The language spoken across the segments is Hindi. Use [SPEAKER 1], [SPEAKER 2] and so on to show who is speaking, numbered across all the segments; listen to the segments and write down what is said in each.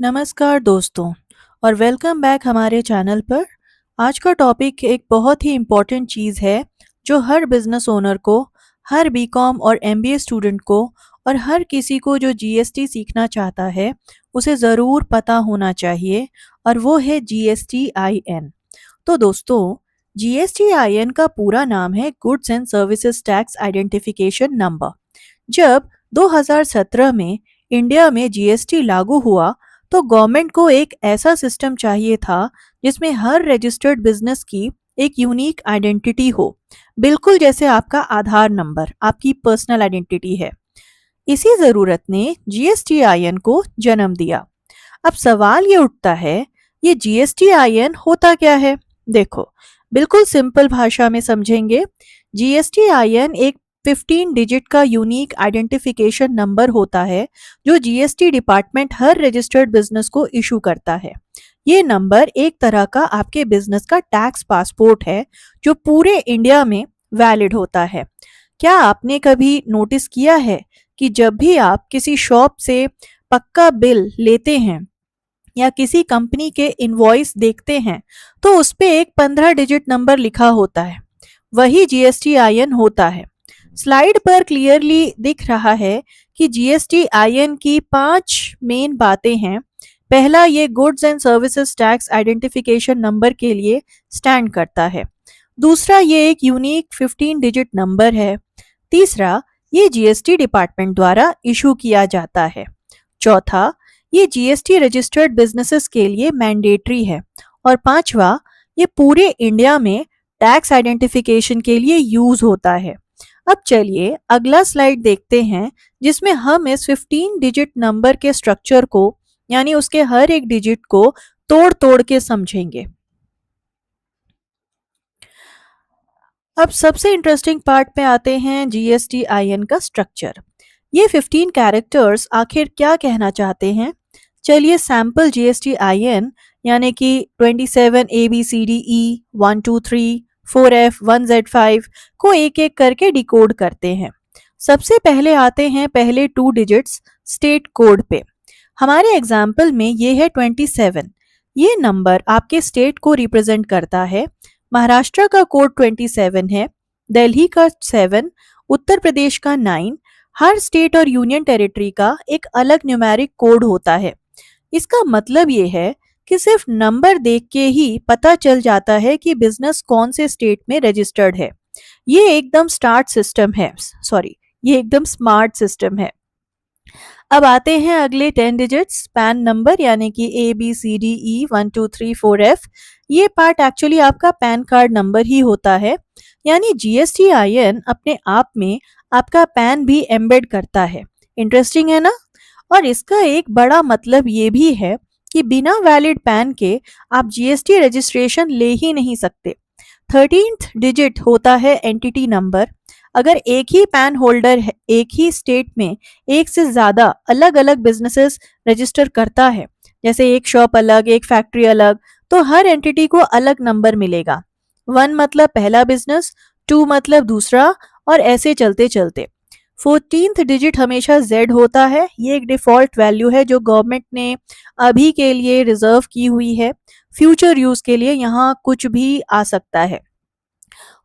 [SPEAKER 1] नमस्कार दोस्तों और वेलकम बैक हमारे चैनल पर। आज का टॉपिक एक बहुत ही इम्पोर्टेंट चीज़ है जो हर बिजनेस ओनर को, हर बीकॉम और एमबीए स्टूडेंट को और हर किसी को जो जीएसटी सीखना चाहता है उसे ज़रूर पता होना चाहिए, और वो है जीएसटी-आईएन। तो दोस्तों, जीएसटी-आईएन का पूरा नाम है goods and services tax identification number. जब 2017 में इंडिया में जीएसटी लागू हुआ तो गवर्नमेंट को एक ऐसा सिस्टम चाहिए था जिसमें हर रजिस्टर्ड बिजनेस की एक यूनिक आइडेंटिटी हो, बिल्कुल जैसे आपका आधार नंबर आपकी पर्सनल आइडेंटिटी है। इसी ज़रूरत ने जीएसटी-आईएन को जन्म दिया। अब सवाल ये उठता है, ये जीएसटी-आईएन होता क्या है? देखो, बिल्कुल सिंपल भाषा में समझेंगे। जीएसटी-आईएन एक 15 डिजिट का यूनिक आइडेंटिफिकेशन नंबर होता है जो जीएसटी डिपार्टमेंट हर रजिस्टर्ड बिजनेस को इशू करता है। ये नंबर एक तरह का आपके बिजनेस का टैक्स पासपोर्ट है जो पूरे इंडिया में वैलिड होता है। क्या आपने कभी नोटिस किया है कि जब भी आप किसी शॉप से पक्का बिल लेते हैं या किसी कंपनी के इनवॉइस देखते हैं तो उस पे एक 15 डिजिट नंबर लिखा होता है? वही जीएसटी-आईएन होता है। स्लाइड पर क्लियरली दिख रहा है कि जीएसटी-आईएन की 5 मेन बातें हैं। पहला, ये goods and services tax identification number के लिए स्टैंड करता है। दूसरा, ये एक यूनिक 15 डिजिट नंबर है। तीसरा, ये जीएसटी डिपार्टमेंट द्वारा इशू किया जाता है। चौथा, ये जीएसटी रजिस्टर्ड बिजनेसेस के लिए मैंडेटरी है। और पांचवा, ये पूरे इंडिया में टैक्स आइडेंटिफिकेशन के लिए यूज होता है। अब चलिए अगला स्लाइड देखते हैं जिसमें हम इस 15 डिजिट नंबर के स्ट्रक्चर को, यानी उसके हर एक डिजिट को तोड़ तोड़ के समझेंगे। अब सबसे इंटरेस्टिंग पार्ट पे आते हैं, जीएसटी-आईएन का स्ट्रक्चर। ये 15 कैरेक्टर्स आखिर क्या कहना चाहते हैं? चलिए सैम्पल जीएसटी-आईएन यानी कि 27 ABCDE 1 2 3 4F 1Z5 को एक एक करके डिकोड करते हैं। सबसे पहले आते हैं पहले 2 डिजिट्स स्टेट कोड पे। हमारे एग्जाम्पल में ये है 27। ये नंबर आपके स्टेट को रिप्रेजेंट करता है। महाराष्ट्र का कोड 27 है, दिल्ली का 7, उत्तर प्रदेश का 9। हर स्टेट और यूनियन टेरिटरी का एक अलग न्यूमेरिक कोड होता है। इसका मतलब ये है कि सिर्फ नंबर देख के ही पता चल जाता है कि बिजनेस कौन से स्टेट में रजिस्टर्ड है। ये एकदम ये एकदम स्मार्ट सिस्टम है। अब आते हैं अगले 10 डिजिट्स पैन नंबर यानी कि ABCDE 1 2 3 4F। ये पार्ट एक्चुअली आपका पैन कार्ड नंबर ही होता है, यानी जीएसटी-आईएन अपने आप में आपका पैन भी एम्बेड करता है। इंटरेस्टिंग है ना? और इसका एक बड़ा मतलब ये भी है कि बिना वैलिड पैन के आप जीएसटी रजिस्ट्रेशन ले ही नहीं सकते। 13th डिजिट होता है एंटिटी नंबर। अगर एक ही पैन होल्डर एक ही स्टेट में एक से ज़्यादा अलग अलग बिजनेसेस रजिस्टर करता है, जैसे एक शॉप अलग एक फैक्ट्री अलग, तो हर एंटिटी को अलग नंबर मिलेगा। 1 मतलब पहला बिजनेस, 2 मतलब दूसरा, और ऐसे चलते चलते। 14th डिजिट हमेशा Z होता है। ये एक डिफ़ॉल्ट वैल्यू है जो गवर्नमेंट ने अभी के लिए रिजर्व की हुई है। फ्यूचर यूज़ के लिए यहाँ कुछ भी आ सकता है।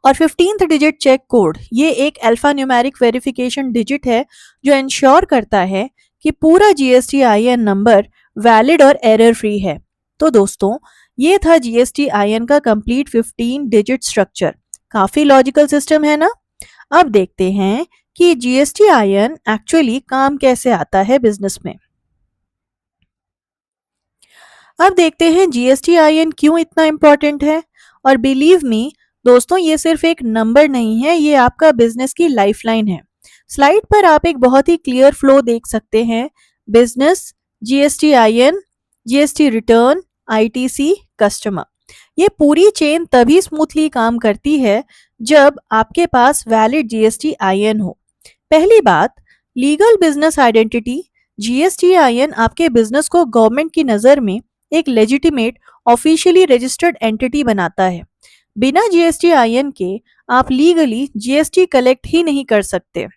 [SPEAKER 1] और 15th डिजिट चेक कोड, ये एक अल्फा न्यूमेरिक वेरिफिकेशन डिजिट है जो इंश्योर करता है कि पूरा जीएसटी-आईएन नंबर वैलिड और एरर फ्री है। तो दोस्तों, ये था जीएसटी-आईएन का कंप्लीट 15 डिजिट स्ट्रक्चर। काफ़ी लॉजिकल सिस्टम है ना? अब देखते हैं कि जीएसटी-आईएन एक्चुअली काम कैसे आता है बिजनेस में। अब देखते हैं जीएसटी-आईएन क्यों इतना इम्पोर्टेंट है। और बिलीव मी दोस्तों, ये सिर्फ एक नंबर नहीं है, ये आपका बिजनेस की लाइफलाइन है। स्लाइड पर आप एक बहुत ही क्लियर फ्लो देख सकते हैं। Business, GST-IN, GST return, ITC, customer. ये पूरी चेन तभी स्मूथली काम करती है जब आपके पास वैलिड जीएसटी-आईएन हो। पहली बात, लीगल बिजनेस आइडेंटिटी। जीएसटी-आईएन आपके बिजनेस को गवर्नमेंट की नज़र में एक लेजिटिमेट ऑफिशियली रजिस्टर्ड एंटिटी बनाता है। बिना जीएसटी-आईएन के आप लीगली जीएसटी कलेक्ट ही नहीं कर सकते।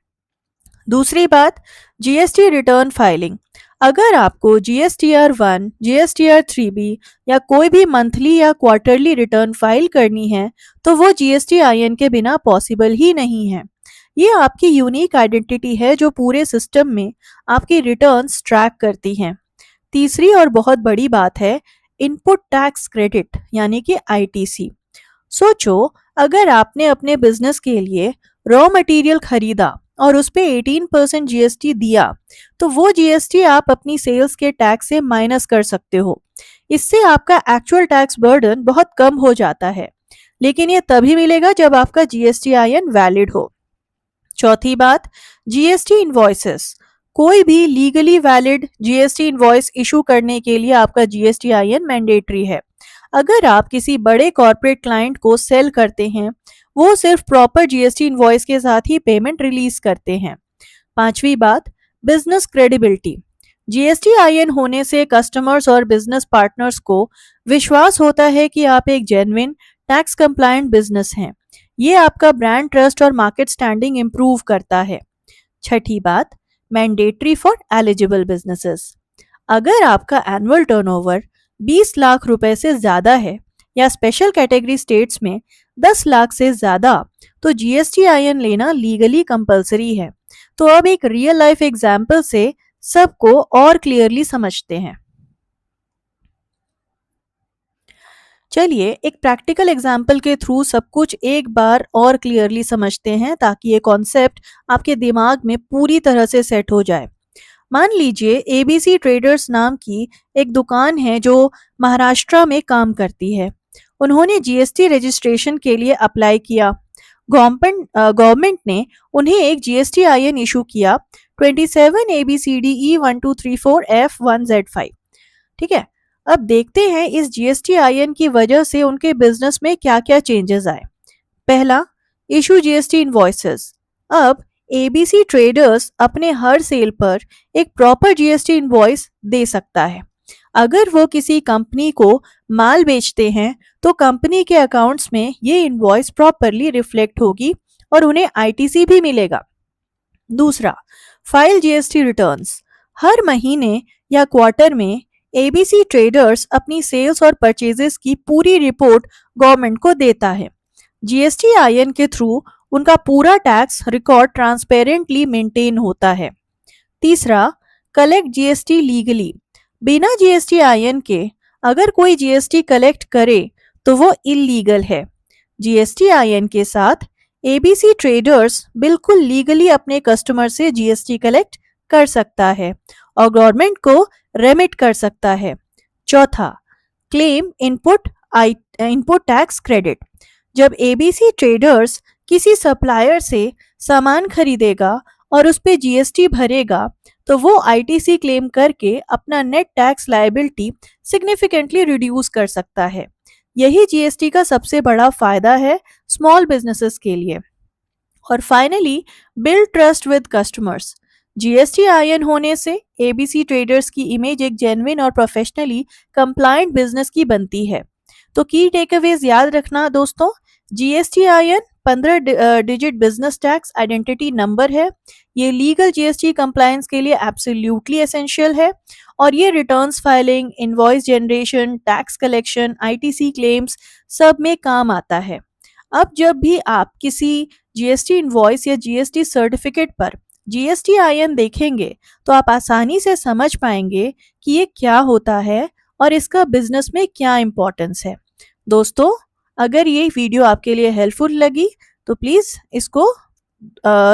[SPEAKER 1] दूसरी बात, जीएसटी रिटर्न फाइलिंग। अगर आपको GSTR 1, GSTR 3B या कोई भी मंथली या क्वार्टरली रिटर्न फाइल करनी है, तो वो GSTIN के बिना पॉसिबल ही नहीं है। ये आपकी यूनिक आइडेंटिटी है जो पूरे सिस्टम में आपकी रिटर्न्स ट्रैक करती हैं। तीसरी और बहुत बड़ी बात है इनपुट टैक्स क्रेडिट यानी कि ITC। सोचो, अगर आपने अपने बिजनेस के लिए रॉ मटेरियल खरीदा और उस पे 18% GST दिया, तो वो GST आप अपनी सेल्स के टैक्स से माइनस कर सकते हो। इससे आपका एक्चुअल टैक्स बर्डन बहुत कम हो जाता है, लेकिन ये तभी मिलेगा जब आपका GSTIN वैलिड हो। चौथी बात, GST इनवॉइसेस। कोई भी legally valid GST invoice issue करने के लिए आपका GSTIN मैंडेटरी है। अगर आप किसी बड़े कॉर्पोरेट क्लाइंट को सेल करते हैं, वो सिर्फ प्रॉपर GST इनवॉइस के साथ ही पेमेंट रिलीज करते हैं। पांचवी बात, बिजनेस क्रेडिबिलिटी। GSTIN होने से कस्टमर्स और बिजनेस पार्टनर्स को विश्वास होता है कि आप एक जेन्युइन टैक्स कंप्लायंट बिजनेस हैं। ये आपका ब्रांड ट्रस्ट और मार्केट स्टैंडिंग इंप्रूव करता है। छठी बात, मैंडेटरी फॉर एलिजिबल बिजनेसेस। अगर आपका एनुअल टर्नओवर 20 लाख रुपए से ज़्यादा है या स्पेशल कैटेगरी स्टेट्स में 10 लाख से ज़्यादा, तो GSTIN लेना लीगली कंपलसरी है। तो अब एक रियल लाइफ एग्जाम्पल से सबको और क्लियरली समझते हैं। चलिए एक प्रैक्टिकल एग्जाम्पल के थ्रू सब कुछ एक बार और क्लियरली समझते हैं ताकि ये कॉन्सेप्ट आपके दिमाग में पूरी तरह से सेट हो जाए। मान लीजिए ABC ट्रेडर्स नाम की एक दुकान है जो महाराष्ट्र में काम करती है। उन्होंने GST रजिस्ट्रेशन के लिए अप्लाई किया। गवर्नमेंट ने उन्हें एक GSTIN इशू किया 27 ABCDE 1234F1Z5। ठीक है, अब देखते हैं इस GSTIN की वजह से उनके बिजनेस में क्या क्या चेंजेस आए। पहला, इशू GST इनवॉइसेस। अब ABC ट्रेडर्स अपने हर सेल पर एक प्रॉपर GST इनवॉइस दे सकता है। अगर वो किसी कंपनी को माल बेचते हैं तो कंपनी के अकाउंट्स में ये इनवॉइस प्रॉपरली रिफ्लेक्ट होगी और उन्हें ITC भी मिलेगा। दूसरा, फाइल GST रिटर्न्स। हर महीने या क्वार्टर में ABC ट्रेडर्स अपनी सेल्स और परचेजेस की पूरी रिपोर्ट गवर्नमेंट को देता है। GSTIN के थ्रू उनका पूरा टैक्स रिकॉर्ड ट्रांसपेरेंटली मेंटेन होता है। तीसरा, कलेक्ट GST लीगली। बिना GSTIN के अगर कोई GST कलेक्ट करे तो वो इलीगल है। GSTIN के साथ ABC ट्रेडर्स बिल्कुल लीगली अपने कस्टमर से GST कलेक्ट कर सकता है और गवर्नमेंट को रेमिट कर सकता है। चौथा, क्लेम इनपुट टैक्स क्रेडिट। जब ABC ट्रेडर्स किसी सप्लायर से सामान खरीदेगा और उस पे GST भरेगा, तो वो ITC क्लेम करके अपना net tax liability significantly reduce कर सकता है। यही GST का सबसे बड़ा फायदा है स्मॉल बिजनेसेस के लिए। और finally, build trust with customers. GSTIN होने से ABC ट्रेडर्स की इमेज एक जेन्युइन और प्रोफेशनली कंप्लायंट बिजनेस की बनती है। तो की टेकअवेज याद रखना दोस्तों, GSTIN 15 digit business tax identity number है। ये लीगल GST कंप्लायंस के लिए एब्सोल्युटली एसेंशियल है और ये returns filing, invoice generation, tax collection, ITC claims सब में काम आता है। अब जब भी आप किसी GST इनवॉइस या GST सर्टिफिकेट पर GSTIN देखेंगे तो आप आसानी से समझ पाएंगे कि ये क्या होता है और इसका बिजनेस में क्या इंपॉर्टेंस है। दोस्तों, अगर ये वीडियो आपके लिए हेल्पफुल लगी तो प्लीज़ इसको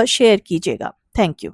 [SPEAKER 1] शेयर कीजिएगा। Thank you.